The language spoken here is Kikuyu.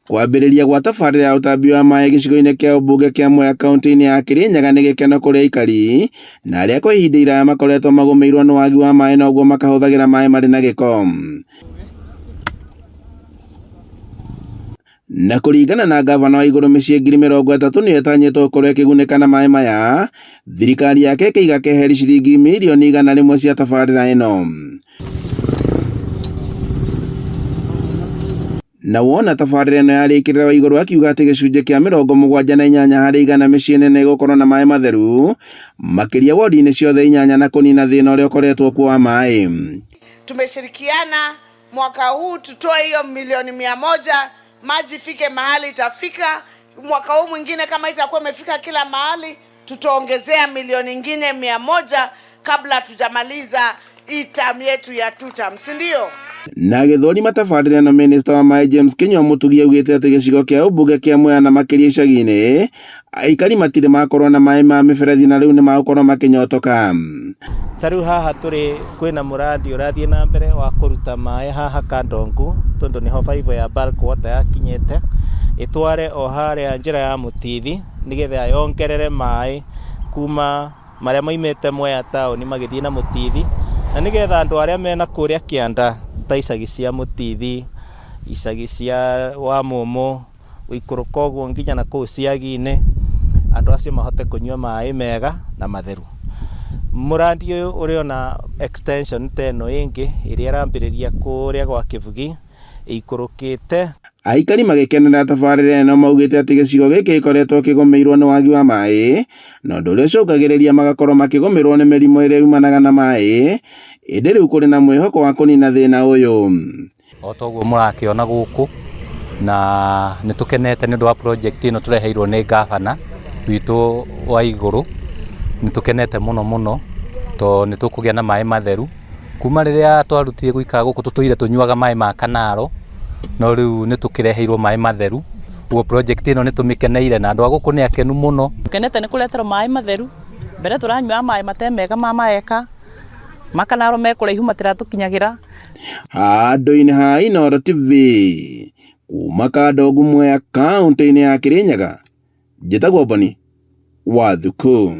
Kwambĩrĩria gwa tabarĩra ya ũtambi wa maĩ gĩcigo-inĩ kĩa ũmbunge kĩa Mwea kaunti-inĩ ya Kirinyaga nĩ gĩkeno kũrĩ aikari na arĩa kwa ihinda iraya makoretwo magũmĩirwo nĩ wagi wa maĩ na ũguo makahũthagĩra maĩ marĩ na gĩko. Na kũringana na ngavana wa igũrũ mĩciĩ 30,000 nĩ ĩtanyĩtwo gũkorwo ĩkĩgunĩka na maĩ maya, thirikari yake ĩkĩiga keheri ciringi mirioni 100 cia tabarĩra ĩno. Na wona tabarĩra ĩno yarĩkĩrĩra Waigũrũ akiuga atĩ gĩcunjĩ kĩa 78 harĩ 100 mĩciĩ nene gũkorwo na maĩ matheru, makĩria wodi-inĩ ciothe 8 na kũnina thĩna ũrĩa ũkoretwo kuo wa maĩ. Tumeshirikiana mwaka huu tutoe hiyo milioni 100, maji ifike mahali itafika. Mwaka huu mwingine kama itakuwa imefika kila mahali, tutaongezea milioni nyingine 100 kabla tujamaliza hii term yetu ya 2 terms, si ndio? Na gĩthũrima tabarĩra ĩno Minister wa maĩ James Kinyua Mũtugi augĩte atĩ gĩcigo kĩa ũmbunge kĩa Mwea na makĩria icagi-inĩ aikari matirĩ makorwo na maĩ ma mĩberethi na rĩu nĩ magũkorwo makĩnyotoka. Tarĩu haha kwĩna mũrandi ũrathiĩ na mbere wa kũruta maĩ haha Kandongu, tondũ nĩho baibũ ya bulk water yakinyĩte, ĩtware o harĩa njĩra ya Mũtithi nĩgetha yongerere maĩ kuma marĩa moimĩte Mwea taũni magĩthiĩ na Mũtithi, na nĩgetha andũ arĩa mena kũrĩa kĩanda ta icagi cia Mũtithi, icagi cia Wamũmũ, Ũikũrũka ũguo nginya na kũu ciagi-inĩ, andũ acio mahote kũnyua maĩ mega na matheru. Mũrandi ũyũ ũrĩ ona extension ta ĩno ĩngĩ ĩrĩa ĩrambĩrĩria kũrĩa gwa Kĩbugi ĩikũrũkĩte. Aikari magĩkenera tabarĩra ĩno maugĩte atĩ gĩcigo gĩkĩ gĩkoretwo kĩgũmĩirwo nĩ wagi wa maĩ, na ũndũ ũrĩa ũcũngagĩrĩria magakorwo makĩgũmĩrwo nĩ mĩrimũ ĩrĩa yumanaga na maĩ, ĩndĩ rĩu kũrĩ na mwĩhoko wa kũnina thĩna ũyũ. O toguo mũrakĩona gũkũ, na nĩ tũkenete nĩ ũndũ wa project ĩno tũreheirwo nĩ ngavana witũ wa igũrũ. Nĩ tũkenete mũno mũno tondũ nĩ tũkũgĩa na maĩ matheru. Kuma rĩrĩa twarutire gũikara gũkũ tũtũire tũnyuaga maĩ ma Kanaro, no rĩu nĩ tũkĩreheirwo maĩ matheru. Ũguo project ĩno nĩ tũmĩkeneire na andũ a gũkũ nĩ akenu mũno. Tũkenete nĩ kũreterwo maĩ matheru. Mbere tũranyua maĩ mate mega ma maeka, ma Kanaro me kũraihu matiratũkinyagĩra. Handũ-inĩ ha Inooro TV, kuma Kandongu Mwea kaunti-inĩ ya Kirinyaga, njĩtagwo Boni Wathuku.